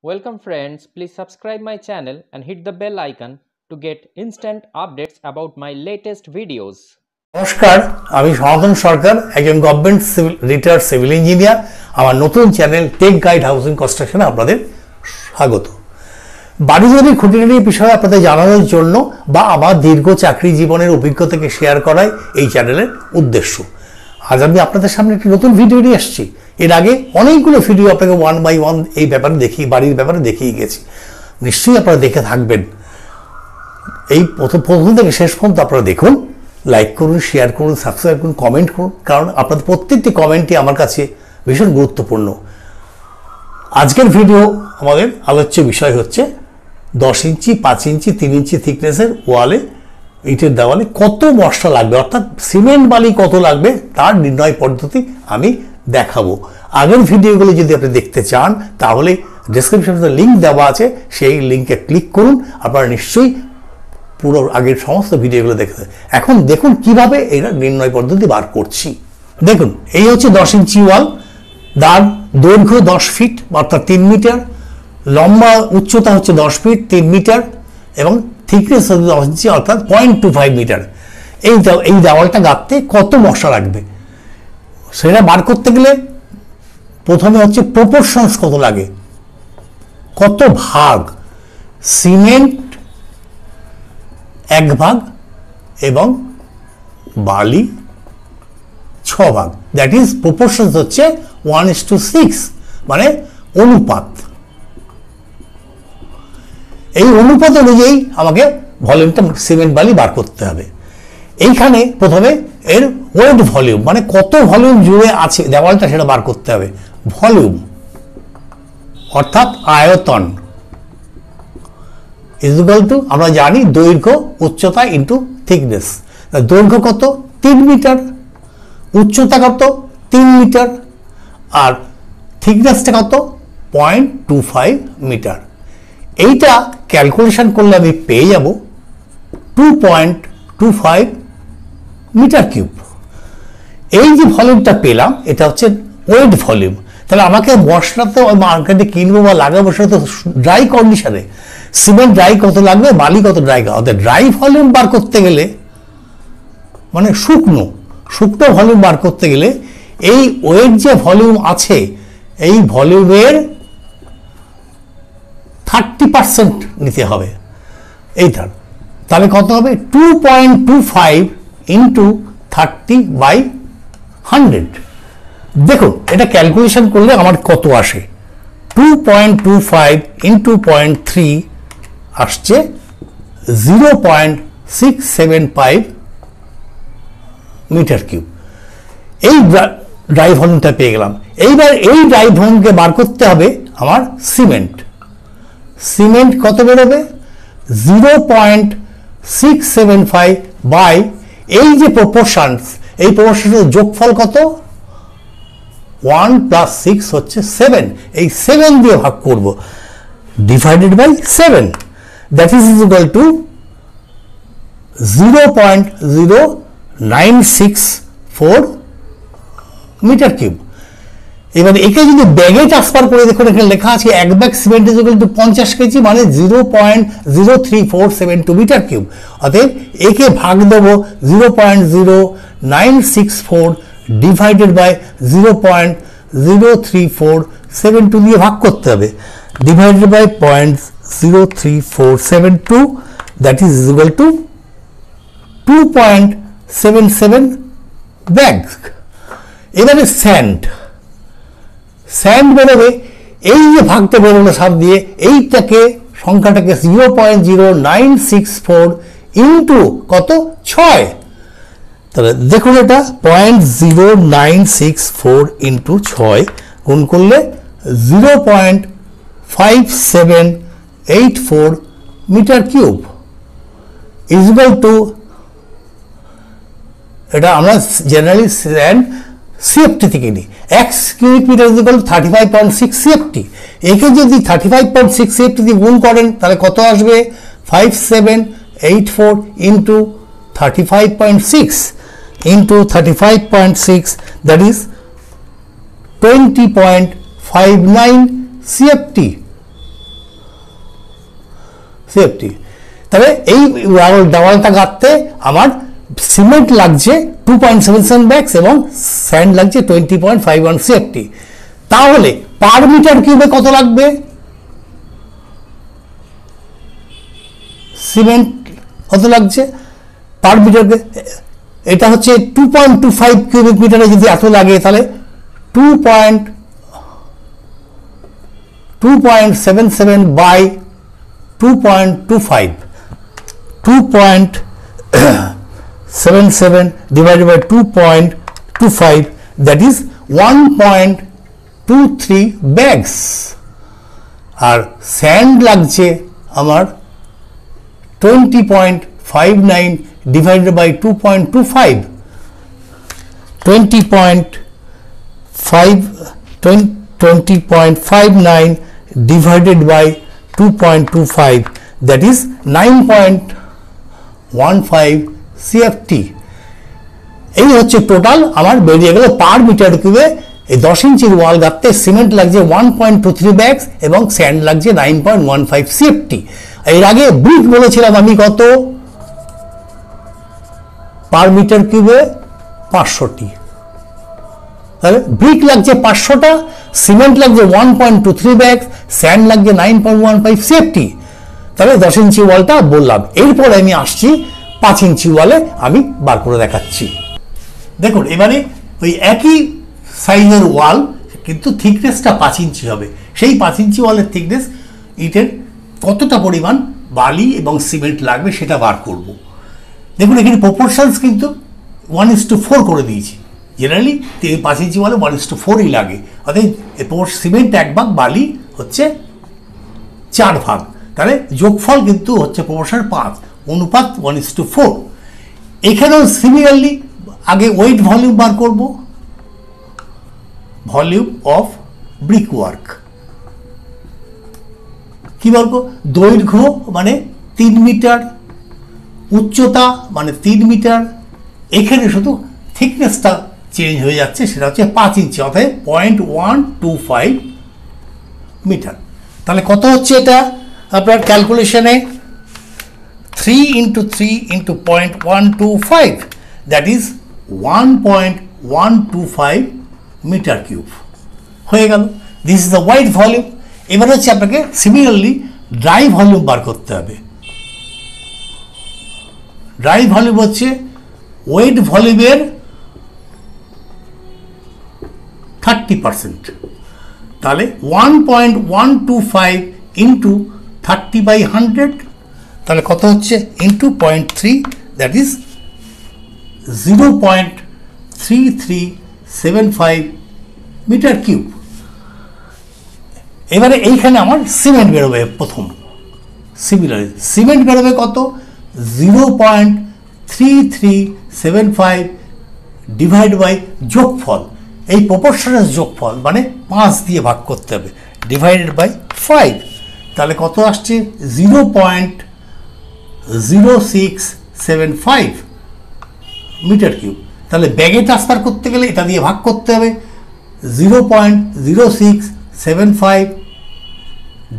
Welcome friends, please subscribe my channel and hit the bell icon to get instant updates about my latest videos. নমস্কার, আমি সনাতন সরকার, একজন government retired civil engineer. আমার নতুন channel take guide housing কনস্ট্রাকশনে আপনাদের স্বাগত। বাড়ি জমির খুঁটিনাটি বিষয়ে আপনাদের জানানোর জন্য বা আমার দীর্ঘ চাকরি জীবনের অভিজ্ঞতাকে শেয়ার করাই এই চ্যানেলের উদ্দেশ্য। আজ আমি আপনাদের সামনে একটি নতুন ভিডিও নিয়ে আসছি। এর আগে অনেকগুলো ভিডিও আপনাকে ওয়ান বাই ওয়ান এই ব্যাপারে বাড়ির ব্যাপারে দেখিয়ে গেছি। নিশ্চয়ই আপনারা দেখে থাকবেন। এই প্রথম থেকে শেষ পর্যন্ত আপনারা দেখুন, লাইক করুন, শেয়ার করুন, সাবস্ক্রাইব করুন, কমেন্ট করুন, কারণ আপনাদের প্রত্যেকটি কমেন্টই আমার কাছে ভীষণ গুরুত্বপূর্ণ। আজকের ভিডিও আমাদের আলোচ্য বিষয় হচ্ছে 10 ইঞ্চি, 5 ইঞ্চি, 3 ইঞ্চি থিকনেসের ওয়ালে, ইটের দেওয়ালে কত মশলা লাগবে, অর্থাৎ সিমেন্ট বালি কত লাগবে তার নির্ণয় পদ্ধতি আমি দেখাবো। আগের ভিডিওগুলো যদি আপনি দেখতে চান তাহলে ডেসক্রিপশনে লিঙ্ক দেওয়া আছে, সেই লিঙ্কে ক্লিক করুন। আপনারা নিশ্চয়ই পুরো আগের সমস্ত ভিডিওগুলো দেখতে। এখন দেখুন কিভাবে এটা নির্ণয় পদ্ধতি বার করছি। দেখুন, এই হচ্ছে 10 ইঞ্চি ওয়াল, তার দৈর্ঘ্য 10 ফিট অর্থাৎ 3 মিটার, লম্বা উচ্চতা হচ্ছে 10 ফিট 3 মিটার এবং থিকনেস হচ্ছে 10 ইঞ্চি অর্থাৎ 0.25 মিটার। এই দেওয়ালটা গাঁথতে কত মশলা লাগবে সেটা বার করতে গেলে প্রথমে হচ্ছে প্রপোর্শনস কত লাগে, কত ভাগ সিমেন্ট 1 ভাগ এবং বালি 6 ভাগ, দ্যাট ইজ প্রপোর্শনস হচ্ছে 1:6, মানে অনুপাত। এই অনুপাত অনুযায়ী আমাকে ভলিউমটা সিমেন্ট বালি বার করতে হবে। এইখানে প্রথমে এর ওয়েট ভলিউম, মানে কত ভলিউম জুড়ে আছে দেওয়ালটা সেটা বার করতে হবে। ভলিউম অর্থাৎ আয়তন ইজ ইকুয়াল টু, আমরা জানি দৈর্ঘ্য উচ্চতা ইন্টু থিকনেস। দৈর্ঘ্য কত? 3 মিটার, উচ্চতা কত? 3 মিটার, আর থিকনেসটা কত? 0.25 মিটার। এইটা ক্যালকুলেশন করলে আমি পেয়ে যাব 2.25 মিটার কিউব। এই যে ভলিউমটা পেলাম এটা হচ্ছে ওয়েট ভলিউম। তাহলে আমাকে মশলাতে মার্কেটে কিনবো বা লাগাবো সেটা তো ড্রাই কন্ডিশনে। সিমেন্ট ড্রাই কত লাগবে, বালি কত ড্রাই, অর্থাৎ ড্রাই ভলিউম বার করতে গেলে, মানে শুকনো ভলিউম বার করতে গেলে এই ওয়েট যে ভলিউম আছে এই ভলিউমের 30% নিতে হবে। এইটার তাহলে কত হবে? 2.25 ইন্টু 30/100। দেখুন এটা ক্যালকুলেশন করলে আমার কত আসে। 2.25 ইন্টু 0.3 আসছে 0.675 মিটার কিউব। এই ড্রাই ভলিউমটা পেয়ে গেলাম। এইবার এই ড্রাই ভলিউমকে বার করতে হবে আমার সিমেন্ট কত বেরোবে? 0.675 বাই এই যে প্রপোর্শনস, এই প্রপোর্শনের যোগফল কত? 1 + 6 হচ্ছে 7। এই 7 দিয়ে ভাগ করব, divided by 7, that is equal to 0.0964 metre cube. এবার একে যদি ব্যাগে ট্রান্সফার করে দেখুন, এখানে লেখা আছে 1 bag cement is equal two 50 KG, মানে 0.03472 মিটার কিউব। অতএব একে ভাগ দেবো 0.0964 ডিভাইডেড বাই 0.03472 দিয়ে ভাগ করতে হবে, divided by 0.03472, that is equal to 2.77 bag. এবারে স্যান্ড বেরোবে, এই যে ভাগটা বেরোলো 7 দিয়ে, এইটাকে সংখ্যাটাকে 0.0964 ইন্টু কত? 6। তাহলে দেখুন এটা 0.0964 ইন্টু 6 গুণ করলে 0.5784 metre cube is equal to, এটা আমরা জেনারেলি স্যান্ড সিএফটি থেকে নিই, 1 cubic metre is equal to 35.6 CFT. একে যদি 35.6 সিএফটি দিয়ে গুণ করেন তাহলে কত আসবে? 5784 into 35.6 into 35.6, that is 20.59 CFT CFT. তবে এই দেওয়ালটা গাঁথতে আমার সিমেন্ট লাগছে 2.77 ব্যাগস এবং স্যান্ড লাগছে 20.51 সিএফটি। তাহলে পার মিটার কিউবে কত লাগবে? সিমেন্ট কত লাগছে পার মিটারকে? এটা হচ্ছে 2.25 কিউবিক মিটারে যদি এত লাগে তাহলে 2.77 by 2.25 2.77 divided by 2.25 that is 1.23 bags আর স্যান্ড লাগছে আমার 20.59 divided by 2.25 20.59 divided by 2.25 that is 9.15 CFT। এই হচ্ছে টোটাল আমার বেরিয়ে গেল পার মিটার কিউবে। এই 10 ইঞ্চির ওয়াল গাঁথতে সিমেন্ট লাগছে 1.23 ব্যাগস এবং স্যান্ড লাগছে 9.15 CFT। এর আগে ব্রিক বলেছিলাম আমি কত পার মিটার কিউবে? 500টি। তাহলে ব্রিক লাগছে 500টা, সিমেন্ট লাগছে 1.23 ব্যাগস, স্যান্ড লাগছে 9.15 CFT। তাহলে 10 ইঞ্চি ওয়ালটা বললাম। এরপরে আমি আসছি 5 ইঞ্চি ওয়ালে, আমি বার করে দেখাচ্ছি। দেখুন এবারে ওই একই সাইজের ওয়াল কিন্তু থিকনেসটা 5 ইঞ্চি হবে। সেই 5 ইঞ্চি ওয়ালের থিকনেস ইটের কতটা পরিমাণ বালি এবং সিমেন্ট লাগবে সেটা বার করব। দেখুন এখানে প্রপোর্শনস কিন্তু 1:4 করে দিয়েছি। জেনারেলি 5 ইঞ্চি ওয়ালে 1:4ই লাগে, অর্থাৎ সিমেন্ট 1 ভাগ, বালি হচ্ছে 4 ভাগ। তাহলে যোগফল কিন্তু হচ্ছে প্রপোর্শন 5, অনুপাত 1:4। এখানেও সিমিলারলি আগে ওয়েট ভলিউম বার করব, ভলিউম অফ ব্রিক ওয়ার্ক। কি বলবো? দৈর্ঘ্য মানে 3 মিটার, উচ্চতা মানে 3 মিটার। এখানে শুধু থিকনেসটা চেঞ্জ হয়ে যাচ্ছে, সেটা হচ্ছে 5 ইঞ্চি, অর্থাৎ 0.125 মিটার। তাহলে কত হচ্ছে এটা আপনার ক্যালকুলেশনে? 3 × 3 × 0.125 দ্যাট ইজ 1.125 মিটার কিউব হয়ে গেল। This is the wet volume. এবার হচ্ছে আপনাকে সিমিলারলি ড্রাই ভলিউম বার করতে হবে। ড্রাই ভলিউম হচ্ছে ওয়েট ভলিউমের 30%। তাহলে 1.125 ইন্টু 30/100, তাহলে কত হচ্ছে? Into 0.3 that is 0.3375 metre cube. এবারে এইখানে আমার সিমেন্ট বেরোবে প্রথম। সিমিলারলি সিমেন্ট বেরোবে কত? 0.3375 ডিভাইড বাই যোগফল, এই প্রপোর্শনের যোগফল মানে 5 দিয়ে ভাগ করতে হবে, ডিভাইডেড বাই 5। তাহলে কত আসছে? 0.0675 মিটার কিউব। তাহলে ব্যাগে ট্রান্সফার করতে গেলে এটা দিয়ে ভাগ করতে হবে, 0.0675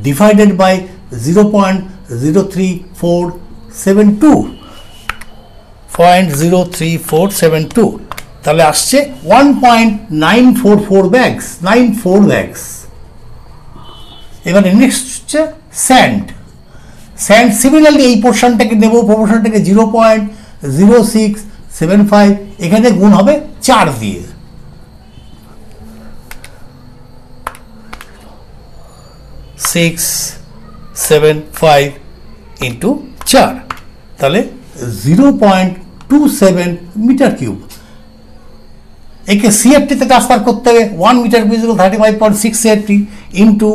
ডিভাইডেড বাই 0.03472, তাহলে আসছে 1.944 ব্যাগস, 94 ব্যাগস। এবারে নেক্সট হচ্ছে স্যান্ড। স্যান্ড সিমিলারলি এই পোর্শনটাকে নেব, প্রপোর্শনটাকে 0.0675, এখানে গুণ হবে 4 দিয়ে। সিক্স 7.5 ইন্টু 4, তাহলে 0.27 মিটার কিউব। একে সিএফটিতে ট্রান্সফার করতে হবে। 1 মিটার কিউব 35.6 সিএফটি ইন্টু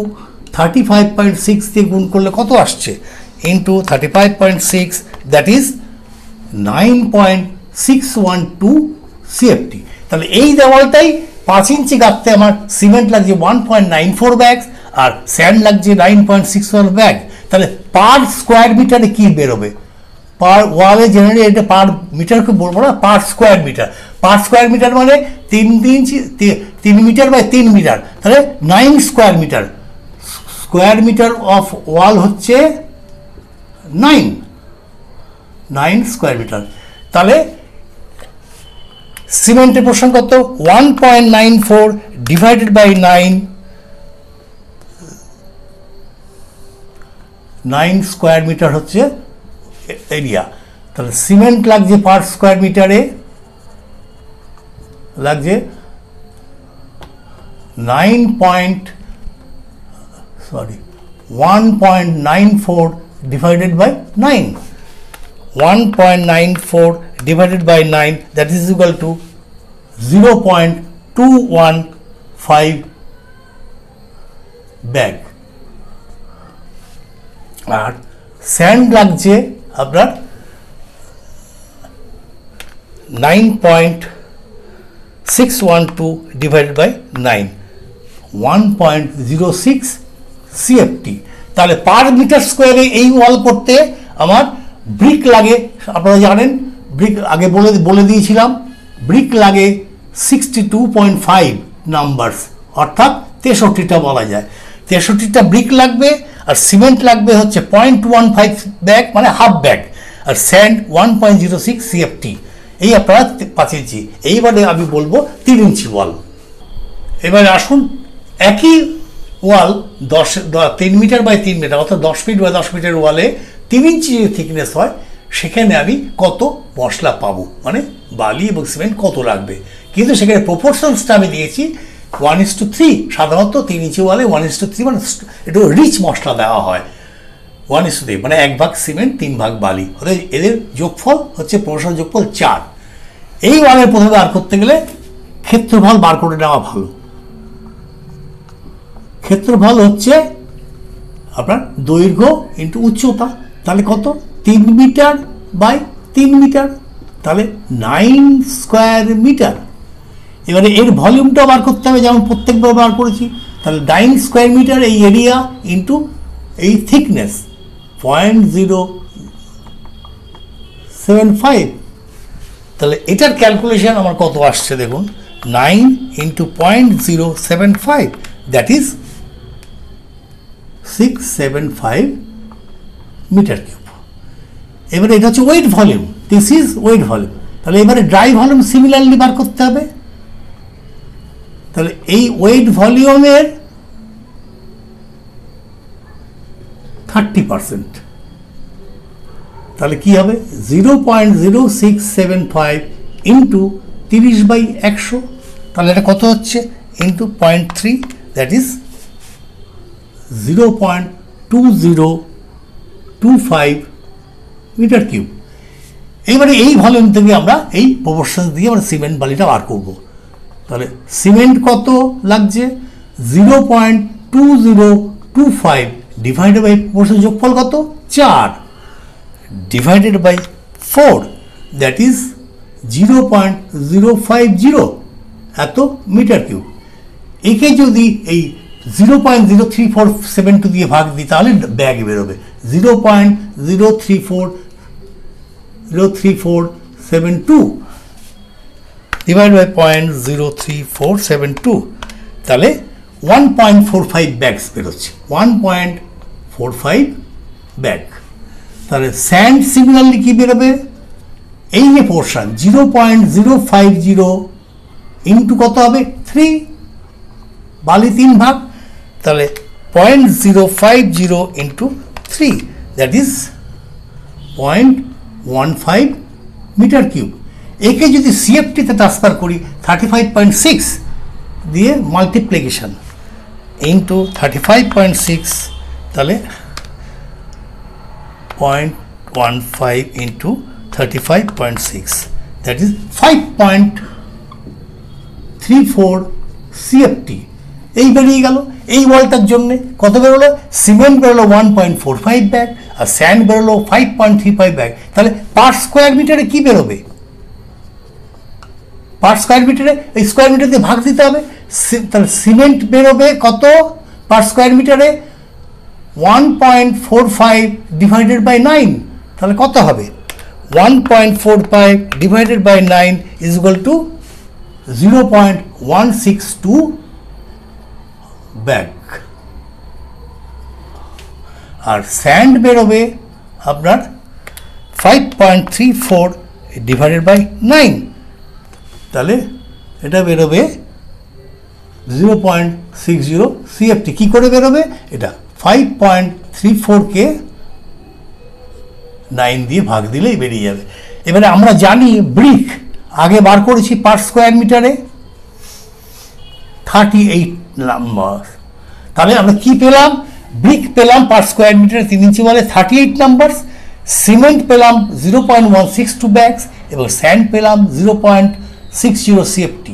35.6 দিয়ে গুণ করলে কত আসছে? Into 35.6 that is 9.612 CFT. তাহলে এই দেওয়ালটাই 5 ইঞ্চি গাঁথতে আমার সিমেন্ট লাগছে 1.94 ব্যাগস আর স্যান্ড লাগছে 9.61 ব্যাগ। তাহলে পার স্কোয়ার মিটারে কি বেরোবে? পার ওয়ালে জেনারেলি এটা পার মিটারকে বলবো না, per square metre. Per square metre মানে 3 মিটার বাই 3 মিটার, তাহলে 9 square metre. Square metre of wall হচ্ছে 9 স্কোয়ার মিটার। তাহলে সিমেন্টের পোর্শন কত? 1.94 ডিভাইডেড বাই 9 স্কোয়ার মিটার হচ্ছে এরিয়া। তাহলে সিমেন্ট লাগছে পার স্কোয়ার মিটারে লাগছে 1.94 divided by 9. 1.94 divided by 9, that is equal to 0.215 bag. আর স্যান্ড লাগছে আপনার 9.612 divided by 9, 1.06 CFT। তাহলে পার মিটার স্কোয়ারে এই ওয়াল করতে আমার ব্রিক লাগে, আপনারা জানেন ব্রিক আগে বলে দিয়েছিলাম, ব্রিক লাগে 62.5 নাম্বারস, অর্থাৎ 63টা বলা যায়। 63টা ব্রিক লাগবে, আর সিমেন্ট লাগবে হচ্ছে 0.15 ব্যাগ মানে হাফ ব্যাগ, আর স্যান্ড 1.06 CFT। এই আপনারা 5 ইঞ্চি। এইবারে আমি বলবো 3 ইঞ্চি ওয়াল। এবারে আসুন একই ওয়াল 3 মিটার বাই 3 মিটার অর্থাৎ 10 ফিট বাই 10 মিটার ওয়ালে 3 ইঞ্চি যদি থিকনেস হয়, সেখানে আমি কত মশলা পাবো, মানে বালি এবং সিমেন্ট কত লাগবে। কিন্তু সেখানে প্রপোর্শনসটা আমি দিয়েছি 1:3। সাধারণত 3 ইঞ্চি ওয়ালে 1:3 মানে একটু রিচ মশলা দেওয়া হয়। 1:3 মানে 1 ভাগ সিমেন্ট 3 ভাগ বালি, অর্থাৎ এদের যোগফল হচ্ছে প্রপোর্শন যোগফল 4। এই ওয়ালের প্রথমে বার করতে গেলে ক্ষেত্রফল বার করে নেওয়া ভালো। ক্ষেত্রফল হচ্ছে আপনার দৈর্ঘ্য ইন্টু উচ্চতা, তাহলে কত? 3 মিটার বাই 3 মিটার, তাহলে 9 স্কোয়ার মিটার। এবারে এর ভলিউমটা বার করতে হবে, যেমন প্রত্যেকবার বার করেছি। তাহলে 9 স্কোয়ার মিটার এই এরিয়া ইন্টু এই থিকনেস 0.075। তাহলে এটার ক্যালকুলেশন আমার কত আসছে দেখুন, 9 into 0.075, that is 675 metre cube. এবারে এটা হচ্ছে wet volume, this is wet volume. তাহলে এবারে ড্রাই ভলিউম সিমিলারলি বার করতে হবে। তাহলে এই ওয়েট ভলিউমের 30%, তাহলে কি হবে? 0.0675 ইন্টু 30/100, তাহলে এটা কত হচ্ছে? Into 0.3, that is 0.2025 metre cube. এইবারে এই ভলিউম থেকে আমরা এই প্রপোর্শন দিয়ে আমরা সিমেন্ট বালিটা বার করব। তাহলে সিমেন্ট কত লাগছে? 0.2025 ডিভাইডেড বাই প্রপোর্শন যোগফল কত? 4 ডিভাইডেড বাই 4, দ্যাট ইজ 0.050 এত মিটার কিউব। একে যদি এই 0.03472 দিয়ে ভাগ দিই, তাহলে ব্যাগ বেরোবে 0.03472 ডিভাইড বাই 0.03472, তাহলে 1.45 ব্যাগস বেরোচ্ছে, 1.45 ব্যাগ। তাহলে স্যান্ড সিমিলারলি কি বেরোবে? এই যে পোর্শন 0.050 ইন্টু কত হবে? 3, বালি 3 ভাগ, তাহলে 0.050 into 3, that is 0.15 metre cube. একে যদি সিএফটিতে ট্রান্সফার করি 35.6 দিয়ে মাল্টিপ্লিকেশন ইন্টু 35.6, তাহলে 0.15 ইন্টু 35.6, দ্যাট ইজ 5.34 সিএফটি। এই বেরিয়ে গেল। এই ওয়ালটার জন্য কত বেরোলো? সিমেন্ট বেরোলো 1.45 ব্যাগ, আর স্যান্ড বেরোলো 5.35 ব্যাগ। তাহলে পার স্কোয়ার মিটারে কি বেরোবে? পার স্কোয়ার মিটারে এই স্কোয়ার মিটার দিয়ে ভাগ দিতে হবে। তাহলে সিমেন্ট বেরোবে কত পার স্কোয়ার মিটারে? 1.45 ডিভাইডেড বাই 9, তাহলে কত হবে? 1.45 divided by 9 is equal to 0.162 bag. আর স্যান্ড বেরোবে আপনার 5.34 ডিভাইডেড বাই 9, তাহলে এটা বেরোবে 0.60 CFT। কী করে বেরোবে? এটা 5.34কে 9 দিয়ে ভাগ দিলেই বেরিয়ে যাবে। এবারে আমরা জানি ব্রিক আগে বার করেছি পার স্কোয়ার মিটারে 38 নাম্বার। তাহলে আমরা কি পেলাম? ব্রিক পেলাম পার স্কোয়ার মিটারে 3 ইঞ্চি বলে 38 নাম্বার, সিমেন্ট পেলাম 0.162 ব্যাগস এবং স্যান্ড পেলাম 0.60 CFT,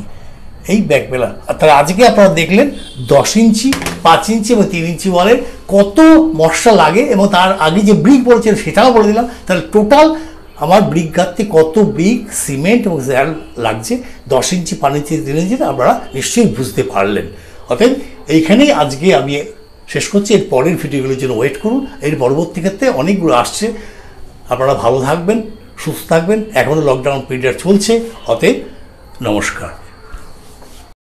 এই ব্যাগ পেলাম। আর তাহলে আজকে আপনারা দেখলেন 10 ইঞ্চি, 5 ইঞ্চি এবং 3 ইঞ্চি বলের কত মশলা লাগে এবং তার আগে যে ব্রিক বলেছিল সেটাও বলে দিলাম। তাহলে টোটাল আমার ব্রিক গাঁথতে কত ব্রিক, সিমেন্ট এবং স্যান্ড লাগছে 10 ইঞ্চি, 5 ইঞ্চি, 3 ইঞ্চি, আপনারা নিশ্চয়ই বুঝতে পারলেন। অতএব এইখানেই আজকে আমি শেষ করছি। এর পরের ভিডিওগুলোর জন্য ওয়েট করুন। এর পরবর্তী ক্ষেত্রে অনেকগুলো আসছে। আপনারা ভালো থাকবেন, সুস্থ থাকবেন। এখনও লকডাউন পিরিয়ড চলছে। অতএব নমস্কার।